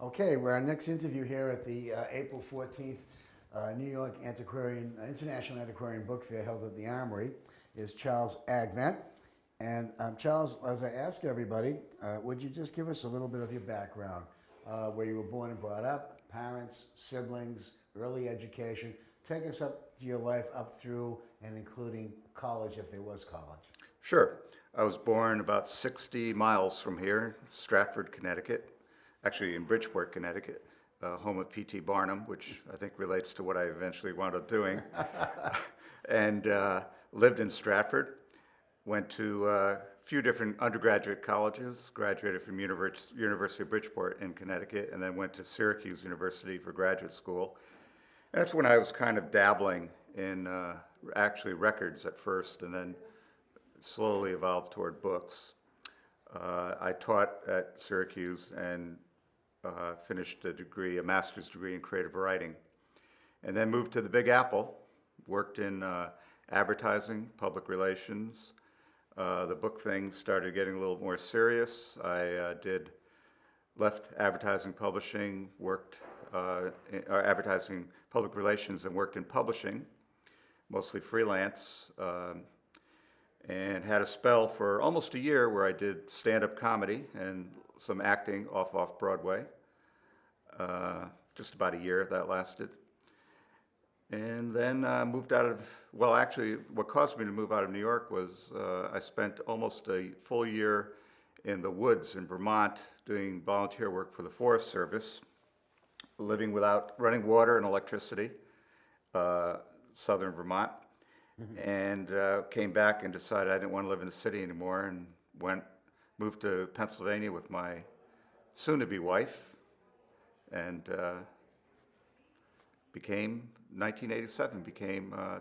Okay, we're our next interview here at the April 14th New York International Antiquarian Book Fair held at the Armory is Charles Agvent. And Charles, as I ask everybody, would you just give us a little bit of your background, where you were born and brought up, parents, siblings, early education? Take us up to your life up through and including college, if there was college. Sure. I was born about 60 miles from here, Stratford, Connecticut, actually in Bridgeport, Connecticut, home of P.T. Barnum, which I think relates to what I eventually wound up doing, and lived in Stratford. Went to a few different undergraduate colleges, graduated from University of Bridgeport in Connecticut, and then went to Syracuse University for graduate school. And that's when I was kind of dabbling in actually records at first, and then slowly evolved toward books. I taught at Syracuse and finished a master's degree in creative writing, and then moved to the Big Apple, worked in advertising, public relations. The book thing started getting a little more serious. I left advertising publishing, worked advertising public relations, and worked in publishing, mostly freelance, and had a spell for almost a year where I did stand-up comedy and some acting off Broadway. Just about a year that lasted. And then moved out of, well, actually, what caused me to move out of New York was I spent almost a full year in the woods in Vermont doing volunteer work for the Forest Service, living without running water and electricity, southern Vermont, and came back and decided I didn't want to live in the city anymore, and moved to Pennsylvania with my soon-to-be wife, and 1987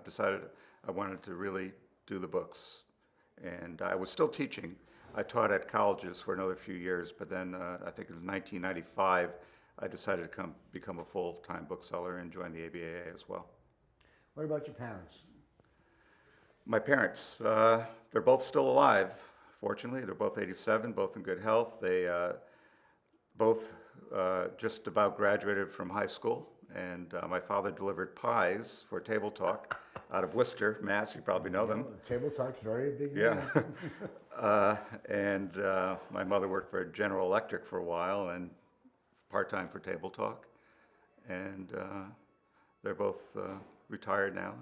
decided I wanted to really do the books. And I was still teaching. I taught at colleges for another few years, but then I think it was 1995, I decided to become a full-time bookseller and join the ABAA as well. What about your parents? My parents, they're both still alive, fortunately. They're both 87, both in good health. They both just about graduated from high school, and my father delivered pies for Table Talk out of Worcester, Mass. You probably know them. Table Talk's very big. Yeah. And my mother worked for General Electric for a while and part-time for Table Talk. And they're both retired now.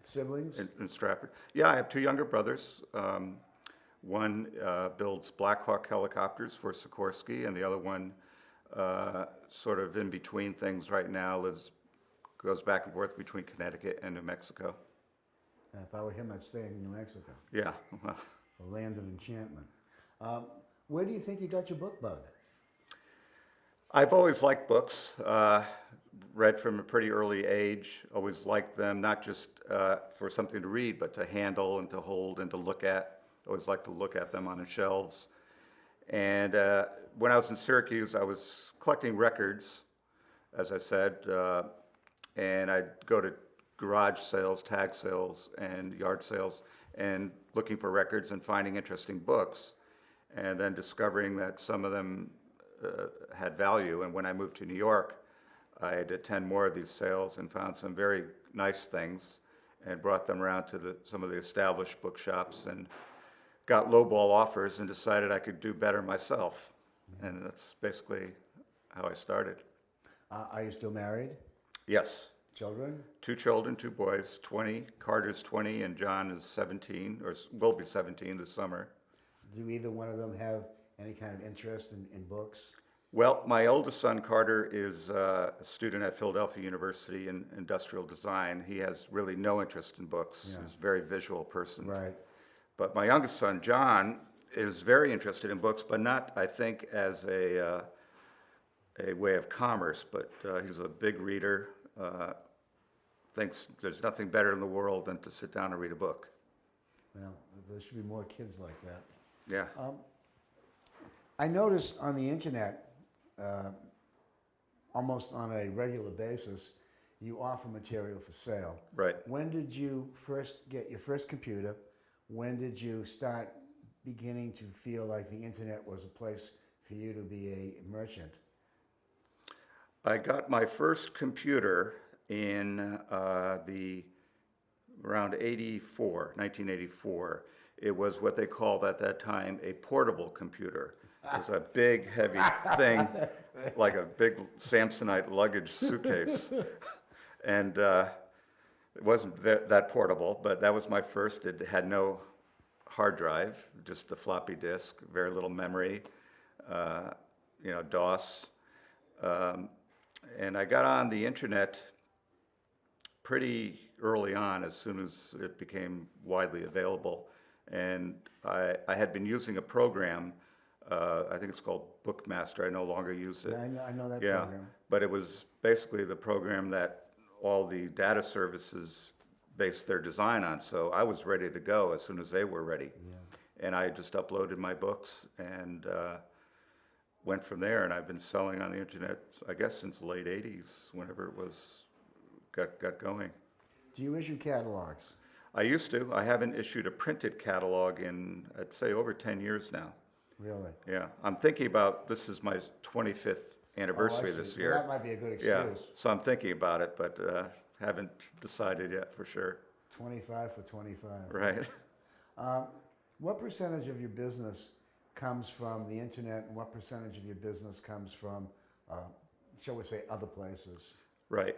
Siblings? In Stratford. Yeah, I have two younger brothers. One builds Black Hawk helicopters for Sikorsky, and the other one, sort of in between things right now, goes back and forth between Connecticut and New Mexico. If I were him, I'd stay in New Mexico. Yeah. The land of enchantment. Where do you think you got your book bug? I've always liked books, read from a pretty early age, always liked them, not just for something to read, but to handle and to hold and to look at. Always liked to look at them on the shelves. And when I was in Syracuse, I was collecting records, as I said, and I'd go to garage sales, tag sales, and yard sales, and looking for records and finding interesting books, and then discovering that some of them had value. And when I moved to New York, I'd attend more of these sales and found some very nice things and brought them around to some of the established bookshops and got lowball offers and decided I could do better myself. And that's basically how I started. Are you still married? Yes. Children? 2 children, 2 boys, 20. Carter's 20 and John is 17, or will be 17 this summer. Do either one of them have any kind of interest in books? Well, my oldest son, Carter, is a student at Philadelphia University in industrial design. He has really no interest in books. Yeah. He's a very visual person. Right. But my youngest son, John, is very interested in books, but not, I think, as a way of commerce, but he's a big reader, thinks there's nothing better in the world than to sit down and read a book. Well, there should be more kids like that. Yeah. I noticed on the internet, almost on a regular basis, you offer material for sale. Right. When did you first get your first computer? When did you start beginning to feel like the internet was a place for you to be a merchant? I got my first computer in the around 1984. It was what they called at that time a portable computer. It was a big, heavy thing, like a big Samsonite luggage suitcase. And it wasn't that portable, but that was my first. It had no hard drive, just a floppy disk, very little memory, DOS. And I got on the internet pretty early on, as soon as it became widely available. And I had been using a program, I think it's called Bookmaster. I no longer use it. Yeah, I know that Yeah, program. but it was basically the program that all the data services based their design on. So I was ready to go as soon as they were ready. Yeah. And I just uploaded my books and went from there. And I've been selling on the internet, I guess, since the late 80s, whenever it was got going. Do you issue catalogs? I used to. I haven't issued a printed catalog in, I'd say, over 10 years now. Really? Yeah. I'm thinking about, this is my 25th anniversary Oh, I this see. year. Well, that might be a good excuse. Yeah, so I'm thinking about it, but haven't decided yet for sure. 25 for 25. Right. What percentage of your business comes from the internet, and what percentage of your business comes from, shall we say, other places? Right.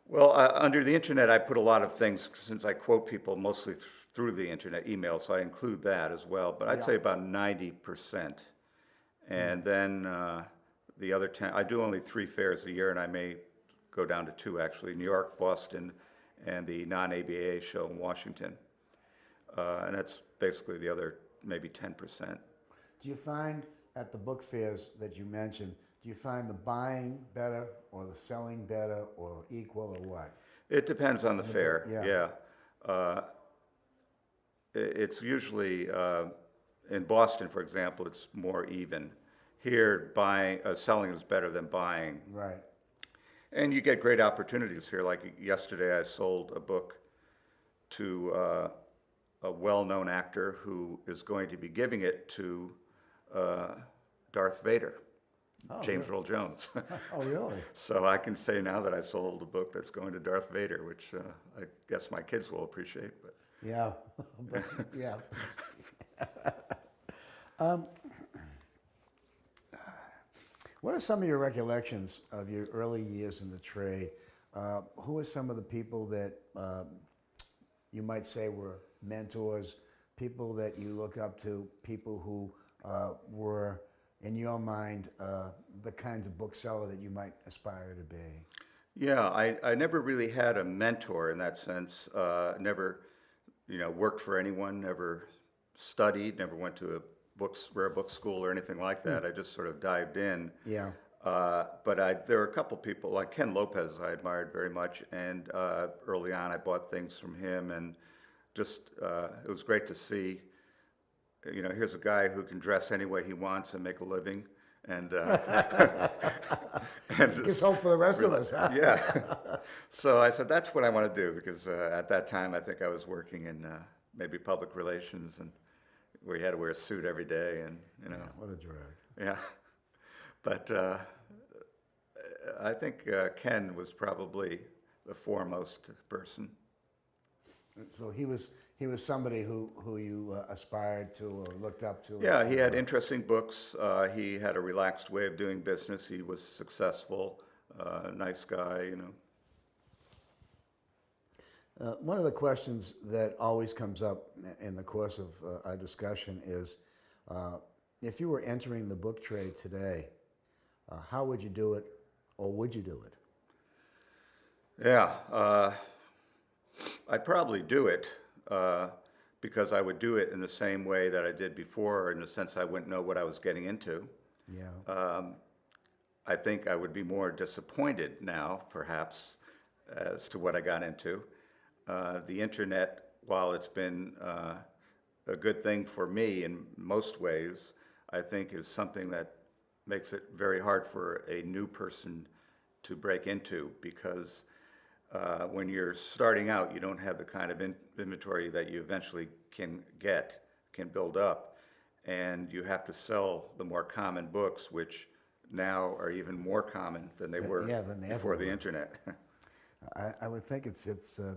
Well, under the internet, I put a lot of things, since I quote people mostly through the internet, email, so I include that as well. But I'd Yeah. say about 90%. And then the other 10, I do only 3 fairs a year, and I may go down to 2 actually, New York, Boston, and the non-ABA show in Washington. And that's basically the other maybe 10%. Do you find at the book fairs that you mentioned, do you find the buying better or the selling better or equal or what? It depends on the fair, yeah. It's usually, in Boston, for example, it's more even. Here, selling is better than buying. Right. And you get great opportunities here. Like yesterday, I sold a book to a well-known actor who is going to be giving it to Darth Vader, James Earl Jones. Oh, really? So I can say now that I sold a book that's going to Darth Vader, which I guess my kids will appreciate. But Yeah, but, yeah. What are some of your recollections of your early years in the trade? Who are some of the people that you might say were mentors, people that you look up to, people who were, in your mind, the kinds of bookseller that you might aspire to be? yeah, I never really had a mentor in that sense. Never, worked for anyone, never studied, never went to a rare book school or anything like that. I just sort of dived in. Yeah. But there were a couple people, like Ken Lopez, I admired very much, and early on I bought things from him, and just it was great to see. Here's a guy who can dress any way he wants and make a living, and and Gives hope for the rest of us, huh? yeah. So I said that's what I want to do, because at that time I think I was working in maybe public relations, and where you had to wear a suit every day, and Yeah, what a drag. yeah. But I think Ken was probably the foremost person. So he was somebody who you aspired to or looked up to? Yeah, he had interesting books. He had a relaxed way of doing business. He was successful, nice guy, One of the questions that always comes up in the course of our discussion is, if you were entering the book trade today, how would you do it, or would you do it? Yeah, I'd probably do it because I would do it in the same way that I did before, in the sense I wouldn't know what I was getting into. Yeah. I think I would be more disappointed now, perhaps, as to what I got into. The internet, while it's been a good thing for me in most ways, I think is something that makes it very hard for a new person to break into, because when you're starting out, you don't have the kind of inventory that you eventually can build up. and you have to sell the more common books, which now are even more common than they were yeah, than they ever before the were. internet. I would think it's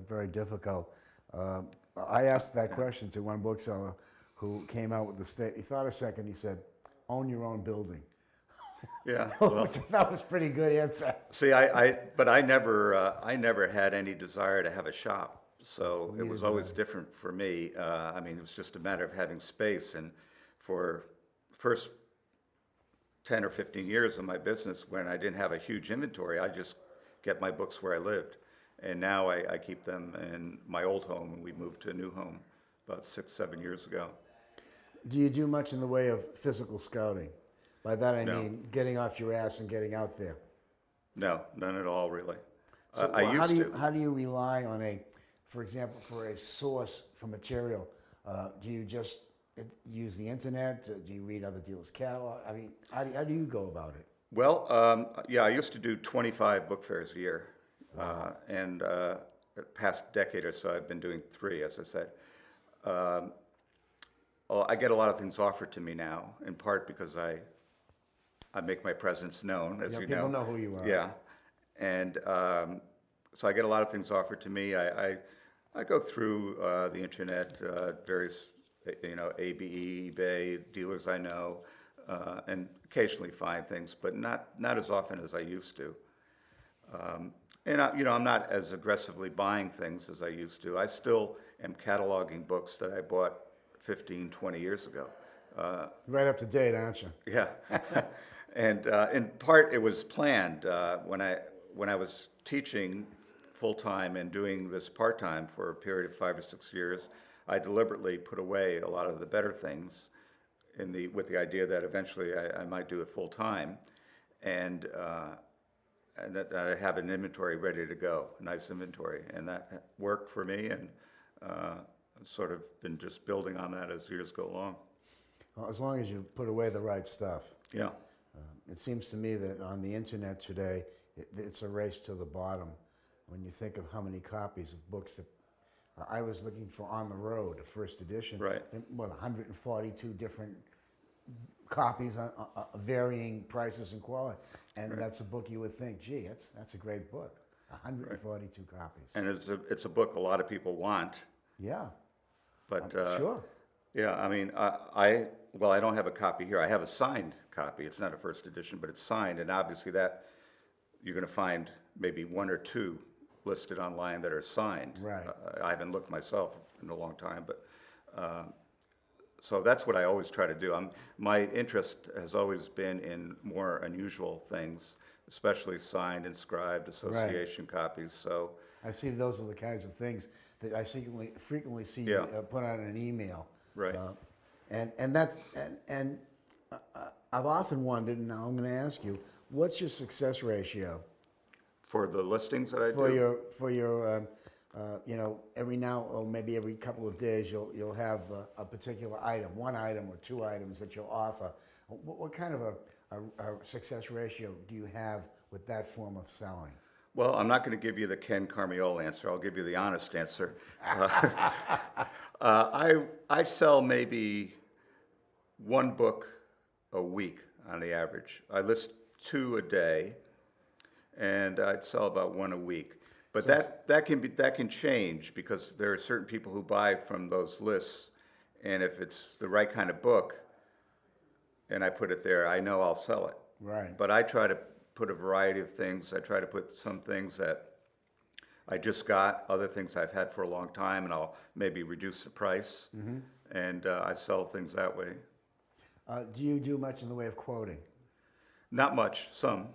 very difficult. I asked that question to one bookseller who came out with the state. He thought a second. He said, "Own your own building," Yeah, well, which I thought was a pretty good answer. see, but I never had any desire to have a shop. So it Neither was did always I. different for me. I mean, it was just a matter of having space. And for first 10 or 15 years of my business, when I didn't have a huge inventory, I just get my books where I lived. And now I keep them in my old home, and we moved to a new home about 6, 7 years ago. Do you do much in the way of physical scouting? By that I No, mean getting off your ass and getting out there. no, none at all, really. So I how used do you to. how do you rely on for example, for a source for material? Do you just use the internet? Do you read other dealers' catalog? I mean, how do you go about it? Well, yeah, I used to do 25 book fairs a year. And the past decade or so, I've been doing 3, as I said. Um, I get a lot of things offered to me now, in part because I make my presence known, as Yeah, you people know. know who you are. Yeah. And so I get a lot of things offered to me. I go through the internet, various, ABE, eBay, dealers I know, and occasionally find things, but not as often as I used to. And I'm not as aggressively buying things as I used to. I still am cataloging books that I bought 15, 20 years ago. Right up to date, aren't you? Yeah. And in part, it was planned. When I was teaching full-time and doing this part-time for a period of 5 or 6 years, I deliberately put away a lot of the better things with the idea that eventually I might do it full-time, and that I have an inventory ready to go, a nice inventory. And that worked for me, and sort of been just building on that as years go along. Well, as long as you put away the right stuff. Yeah. It seems to me that on the internet today, it's a race to the bottom. When you think of how many copies of books that I was looking for On the Road, a first edition, Right. and, 142 different copies, varying prices and quality, and Right. that's a book you would think, gee, that's a great book. 142 copies. And it's a book a lot of people want, Yeah, but sure. yeah, I mean, well, I don't have a copy here. I have a signed copy. It's not a first edition, but it's signed, and obviously that you're going to find maybe 1 or 2 listed online that are signed. Right. I haven't looked myself in a long time, but so that's what I always try to do. My interest has always been in more unusual things, especially signed, inscribed, association copies. So I see those are the kinds of things that I frequently see Yeah. put out in an email. Right. And that's I've often wondered, and now I'm going to ask you, what's your success ratio for the listings that I for do, your every now or maybe every couple of days you'll have a particular item, one item or 2 items that you'll offer. What kind of a success ratio do you have with that form of selling? well, I'm not going to give you the Ken Carmiole answer. I'll give you the honest answer. I sell maybe 1 book a week on the average. I list 2 a day, and I'd sell about 1 a week. But So that can change, because there are certain people who buy from those lists, and if it's the right kind of book, and I put it there, I know I'll sell it. Right. But I try to put a variety of things. I try to put some things that I just got, other things I've had for a long time, and I'll maybe reduce the price, and I sell things that way. Do you do much in the way of quoting? Not much, some,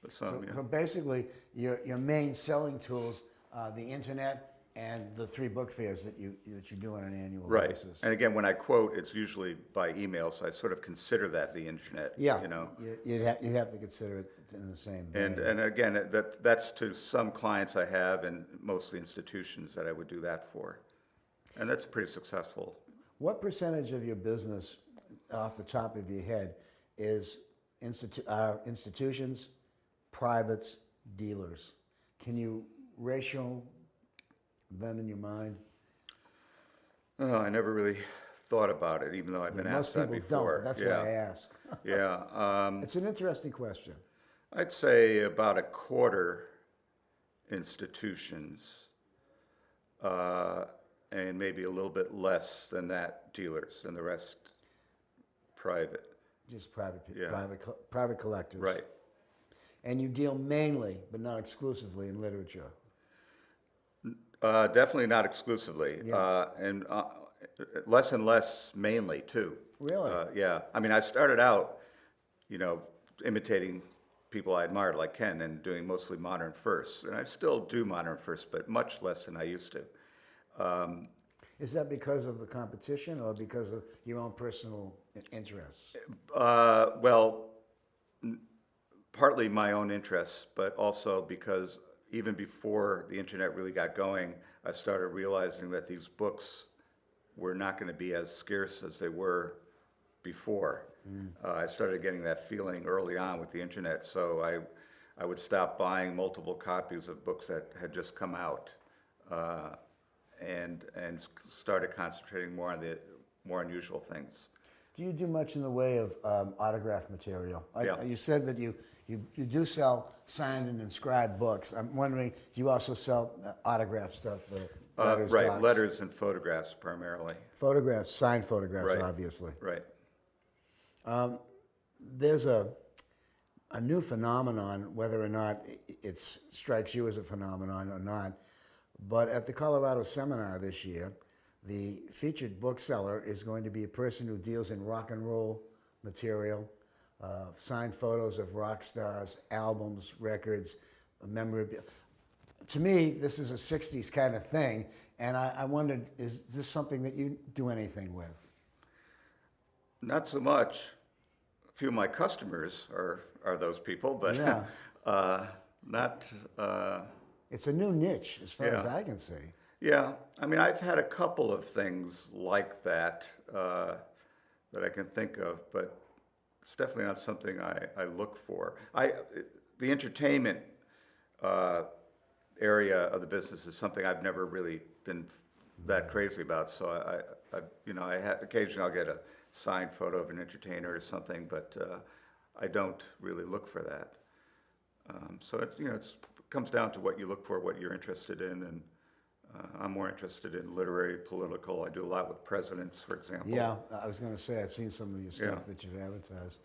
but So, some, yeah. so basically, your main selling tools are the internet and the 3 book fairs that you do on an annual Right. basis. And again, when I quote, it's usually by email, so I sort of consider that the internet. Yeah, You know. you'd have to consider it in the same And vein. again, that's to some clients I have, and mostly institutions that I would do that for. And that's pretty successful. What percentage of your business, off the top of your head, is institutions, privates, dealers? Can you ratio them in your mind? Oh, I never really thought about it, even though I've been Most asked that people don't, before. but that's Yeah. why I ask. Yeah. It's an interesting question. I'd say about a quarter institutions, uh, and maybe a little bit less than that dealers, and the rest private. Just private people, Yeah. private collectors. Right. And you deal mainly, but not exclusively, in literature. Definitely not exclusively, Yeah. and less and less mainly too. Really? Yeah. I mean, I started out, you know, imitating people I admired like Ken and doing mostly modern firsts, and I still do modern firsts, but much less than I used to. Is that because of the competition or because of your own personal interests? Well, partly my own interests, but also because even before the internet really got going, I started realizing that these books were not going to be as scarce as they were before. I started getting that feeling early on with the internet, so I would stop buying multiple copies of books that had just come out, and started concentrating more on the more unusual things. Do you do much in the way of autograph material? Yeah. You said that you do sell signed and inscribed books. I'm wondering, do you also sell autograph stuff, letters, Right, docs? letters and photographs primarily. Photographs, signed photographs, Right. obviously. Right. There's a new phenomenon, whether or not it strikes you as a phenomenon or not, but at the Colorado seminar this year, the featured bookseller is going to be a person who deals in rock and roll material, signed photos of rock stars, albums, records, memorabilia. To me, this is a 60s kind of thing, and I wondered, is this something that you do anything with? Not so much. A few of my customers are those people, but Yeah. not. It's a new niche, as far as Yeah. I can see. Yeah, I mean, I've had a couple of things like that that I can think of, but it's definitely not something I look for. The entertainment area of the business is something I've never really been that crazy about. So occasionally I'll get a signed photo of an entertainer or something, but I don't really look for that. So it comes down to what you look for, what you're interested in, and I'm more interested in literary, political. I do a lot with presidents, for example. Yeah, I was going to say, I've seen some of your stuff Yeah. that you've advertised.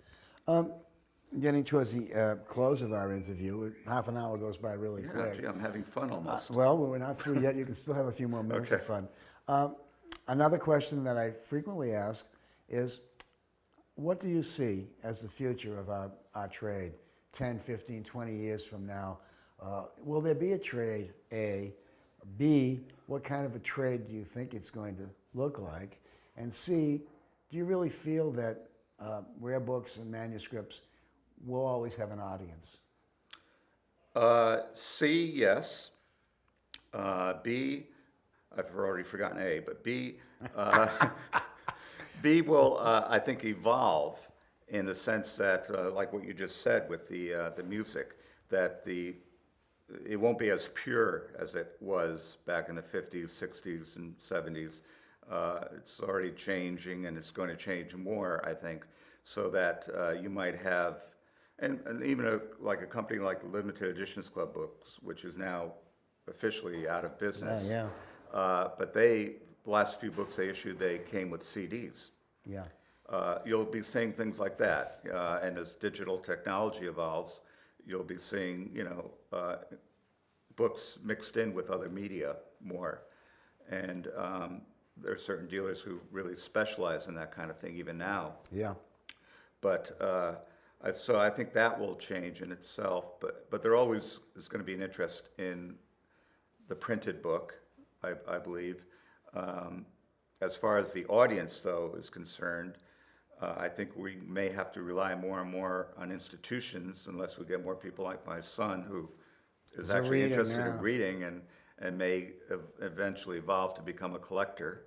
Getting towards the close of our interview, half an hour goes by really Yeah, quick. gee, I'm having fun almost. Well, we're not through yet. You can still have a few more minutes of Okay. fun. Another question that I frequently ask is, what do you see as the future of our trade 10, 15, 20 years from now? Will there be a trade, A? B, what kind of a trade do you think it's going to look like? And C, do you really feel that rare books and manuscripts will always have an audience? C, yes. B, I've already forgotten A, but B, B will, I think, evolve in the sense that, like what you just said with the music, that it won't be as pure as it was back in the 50s, 60s, and 70s. It's already changing, and it's going to change more, I think, so that you might have, and even like a company like Limited Editions Club Books, which is now officially out of business. Yeah. But the last few books they issued, they came with CDs. Yeah. You'll be seeing things like that, and as digital technology evolves, you'll be seeing, books mixed in with other media more. And there are certain dealers who really specialize in that kind of thing even now. Yeah. But so I think that will change in itself. But there always is going to be an interest in the printed book, I believe. As far as the audience, though, is concerned, I think we may have to rely more and more on institutions unless we get more people like my son who is He's a actually reader interested now. in reading and may eventually evolve to become a collector.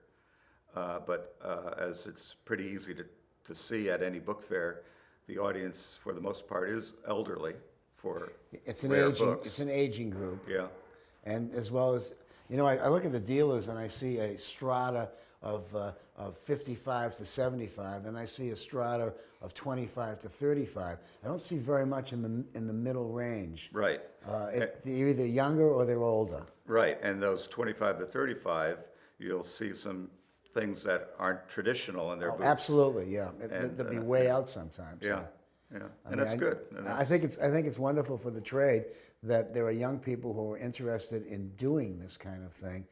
But as it's pretty easy to see at any book fair, the audience, for the most part, is elderly for It's an rare aging. books. It's an aging group. Yeah. And as well as, I look at the dealers and I see a strata of 55 to 75, and I see a strata of 25 to 35. I don't see very much in the middle range. Right. They're either younger or they're older. Right, and those 25 to 35, you'll see some things that aren't traditional in their boots. Absolutely, yeah. And, They'll be way out sometimes. Yeah, yeah, I and mean, that's good. And I think it's wonderful for the trade that there are young people who are interested in doing this kind of thing,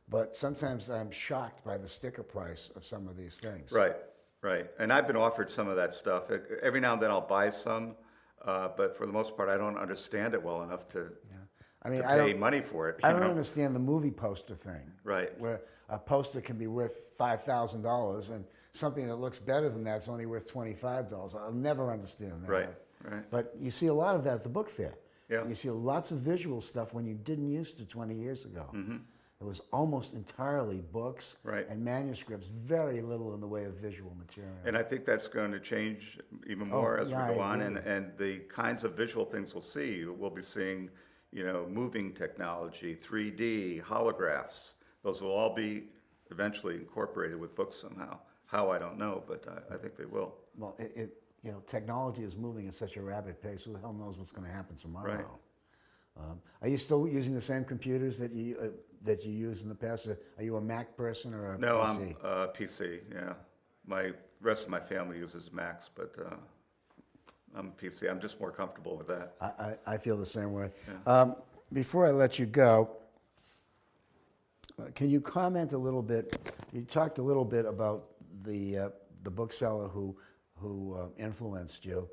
but sometimes I'm shocked by the sticker price of some of these things. Right, right. And I've been offered some of that stuff. Every now and then I'll buy some, but for the most part, I don't understand it well enough to pay money for it. I don't understand the movie poster thing. Right. Where a poster can be worth $5,000 and something that looks better than that is only worth $25. I'll never understand that. Right, right. But you see a lot of that at the book fair. Yeah. You see lots of visual stuff when you didn't used to 20 years ago. Mm-hmm. It was almost entirely books Right. and manuscripts, very little in the way of visual material. And I think that's going to change even more as we go on. agree. And the kinds of visual things we'll see, we'll be seeing, moving technology, 3D, holographs. Those will all be eventually incorporated with books somehow. How, I don't know, but I think they will. Well, technology is moving at such a rapid pace. Who the hell knows what's going to happen tomorrow? Right. Are you still using the same computers that you used in the past? Are you a Mac person or a No, PC? I'm PC, yeah. My rest of my family uses Macs, but I'm a PC. I'm just more comfortable with that. I feel the same way. Yeah. Before I let you go, can you comment a little bit? You talked a little bit about the bookseller who influenced you.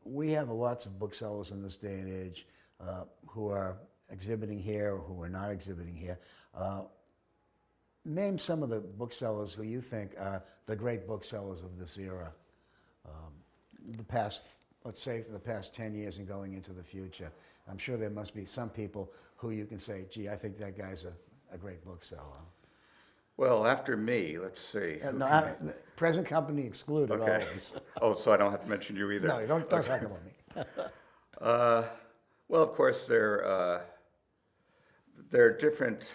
We have lots of booksellers in this day and age who are exhibiting here or who are not exhibiting here. Name some of the booksellers who you think are the great booksellers of this era. Let's say for the past 10 years and going into the future. I'm sure there must be some people who you can say, gee, I think that guy's a great bookseller. Well, after me, let's see. Present company excluded always. Oh, so I don't have to mention you either. No, don't talk about me. Well, of course, they're different.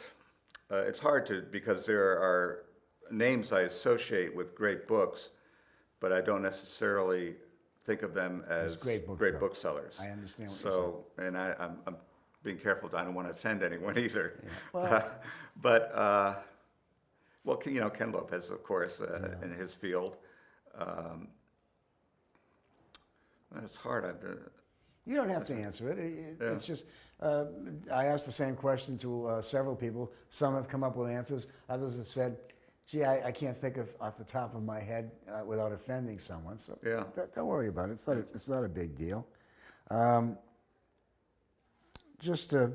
It's hard because there are names I associate with great books, but I don't necessarily think of them as great booksellers. I understand what you're saying. And I'm being careful. I don't want to offend anyone either. Yeah. Well, but well, Ken Lopez, of course, in his field. It's hard. You don't have to answer it. It's just, I asked the same question to several people. Some have come up with answers. Others have said, gee, I can't think of off the top of my head without offending someone. So yeah. Don't worry about it. It's not a big deal. Just to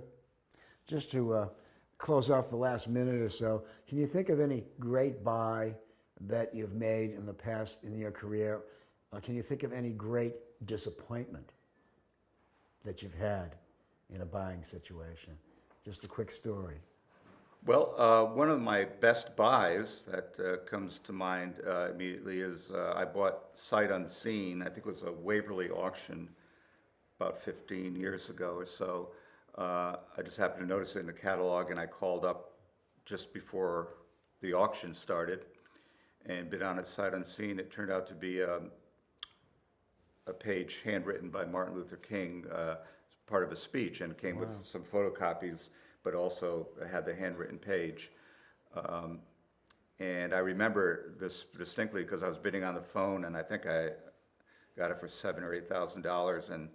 close off the last minute or so, can you think of any great buy that you've made in the past in your career? Can you think of any great disappointment that you've had in a buying situation? Just a quick story. Well, one of my best buys that comes to mind immediately is I bought Sight Unseen. I think it was a Waverly auction about 15 years ago or so. I just happened to notice it in the catalog, and I called up just before the auction started and bid on it. Sight Unseen. It turned out to be a page handwritten by Martin Luther King, part of a speech, and it came with some photocopies, but also had the handwritten page. And I remember this distinctly because I was bidding on the phone, and I think I got it for $7,000 or $8,000, and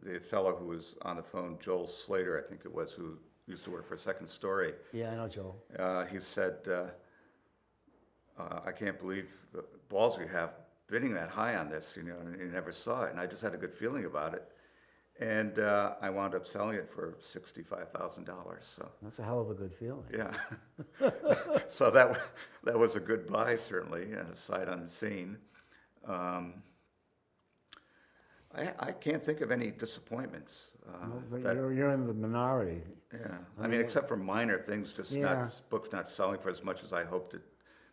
the fellow who was on the phone, Joel Slater, I think it was, who used to work for Second Story. Yeah, I know Joel. He said, I can't believe the balls you have bidding that high on this, and you never saw it. And I just had a good feeling about it. And I wound up selling it for $65,000. So that's a hell of a good feeling. Yeah. So that was a good buy, certainly, and a sight unseen. I can't think of any disappointments. You're in the minority. Yeah, I mean, except for minor things, just books not selling for as much as I hoped it.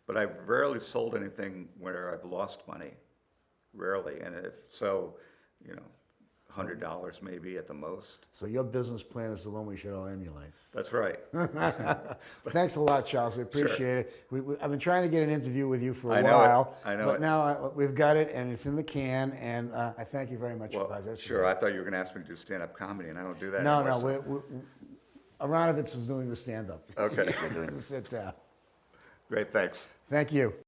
But I've rarely sold anything where I've lost money. Rarely, and if so, $100 maybe at the most. So your business plan is the one we should all emulate. That's right. Thanks a lot, Charles. I appreciate it. I've been trying to get an interview with you for a I know it. while, I know but it. now we've got it, and it's in the can. And I thank you very much for Well, participating. sure, I thought you were going to ask me to do stand-up comedy, and I don't do that No, anymore. no, Aronovitz is doing the stand-up. Okay. You're doing the sit-down. Great, thanks. Thank you.